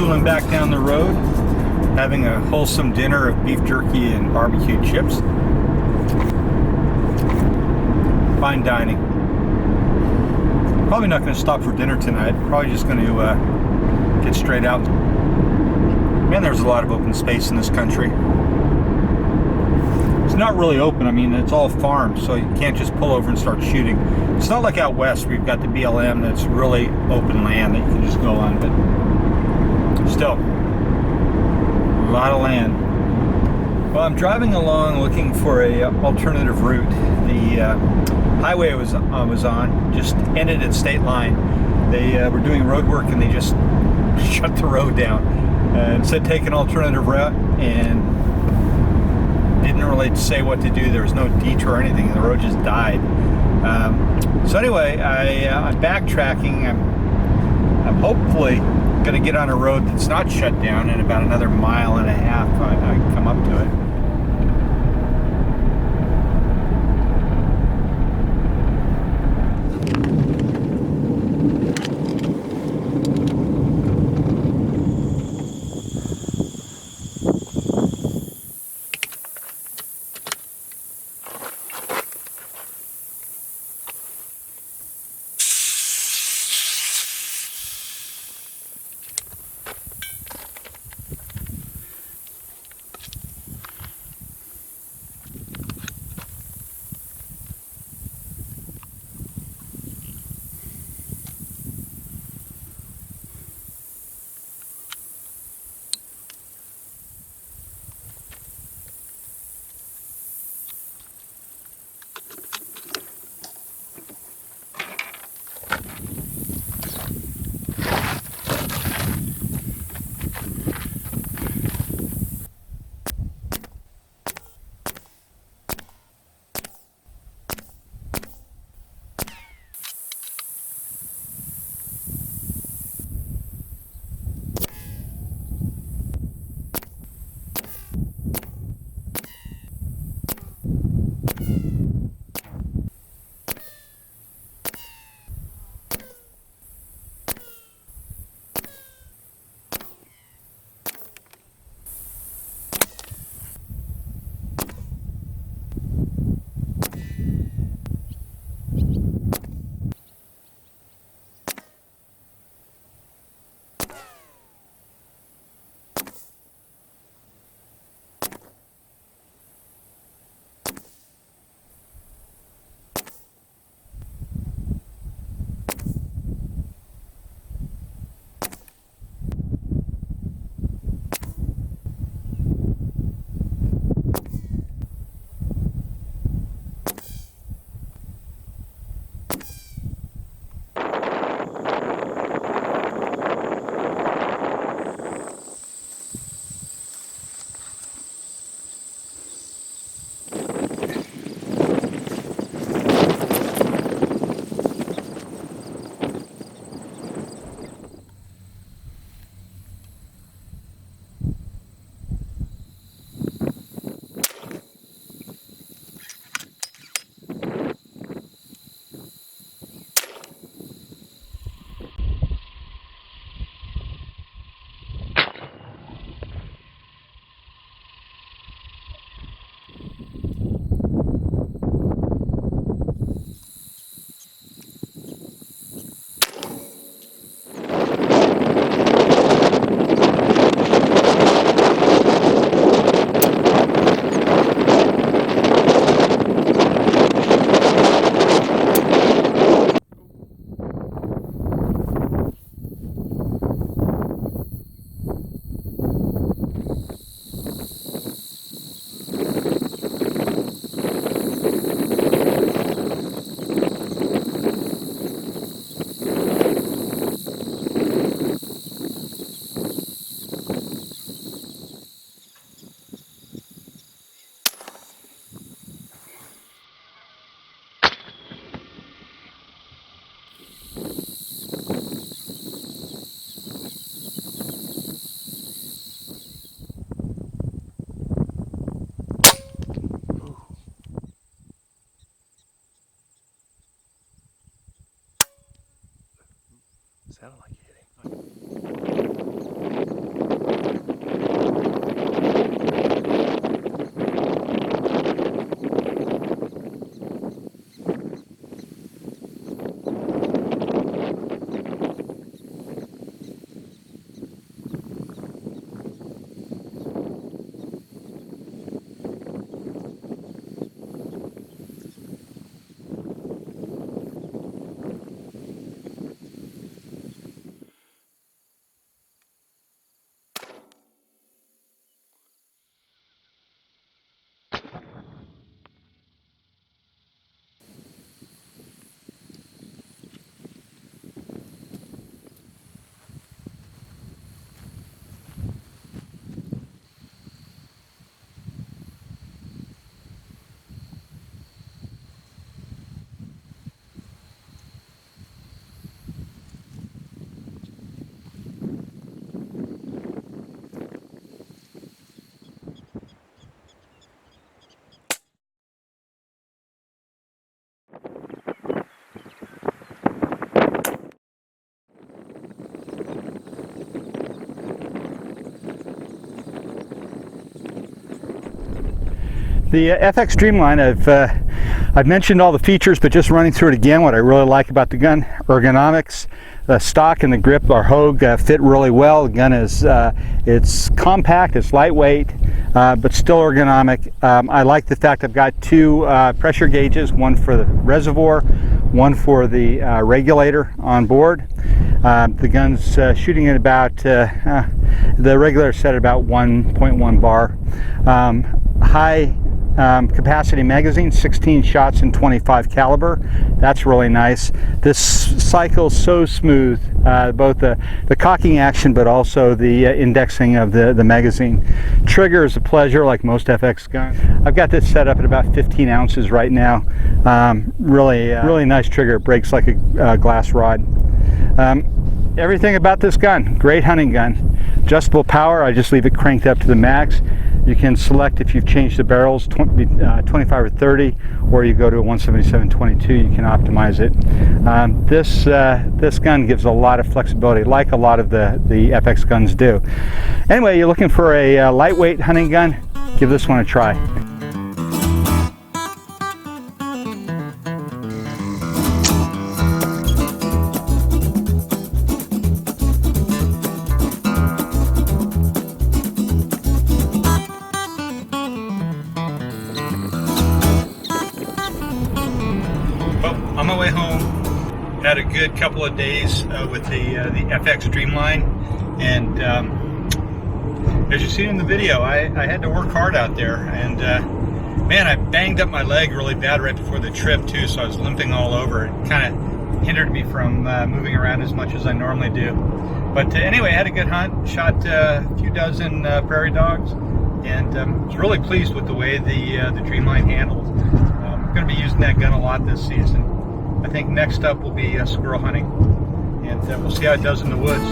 whistling back down the road, having a wholesome dinner of beef jerky and barbecue chips. Fine dining. Probably not going to stop for dinner tonight. Probably just going to get straight out. Man, there's a lot of open space in this country. It's not really open. I mean, it's all farms, so you can't just pull over and start shooting. It's not like out west where you've got the BLM that's really open land that you can just go on, but still, a lot of land. Well, I'm driving along looking for a alternative route. The highway I was on just ended at state line. They were doing road work and they just shut the road down and said take an alternative route, and didn't really say what to do. There was no detour or anything. The road just died. So anyway, I'm backtracking. I'm hopefully going to get on a road that's not shut down in about another mile and a half. I come up to it. Sounded like hitting. The FX Dreamline, I've mentioned all the features, but just running through it again, what I really like about the gun: ergonomics. The stock and the grip, our hrough, fit really well. The gun is it's compact, it's lightweight, but still ergonomic. I like the fact I've got two pressure gauges, one for the reservoir, one for the regulator on board. The gun's shooting at about, the regulator set at about 1.1 bar. High capacity magazine, 16 shots in 25 caliber. That's really nice. This cycles so smooth, both the cocking action but also the indexing of the magazine. Trigger is a pleasure, like most FX guns. I've got this set up at about 15 ounces right now. Really nice trigger. It breaks like a glass rod. Everything about this gun, great hunting gun. Adjustable power, I just leave it cranked up to the max. You can select if you've changed the barrels, 25 or 30, or you go to a 177-22, you can optimize it. This gun gives a lot of flexibility, like a lot of the FX guns do. Anyway, you're looking for a lightweight hunting gun, give this one a try. On my way home, had a good couple of days with the FX Dreamline, and as you see in the video, I had to work hard out there, and man, I banged up my leg really bad right before the trip too, so I was limping all over. It kind of hindered me from moving around as much as I normally do. But anyway, I had a good hunt, shot a few dozen prairie dogs, and was really pleased with the way the Dreamline handled. I'm going to be using that gun a lot this season. I think next up will be squirrel hunting, and we'll see how it does in the woods.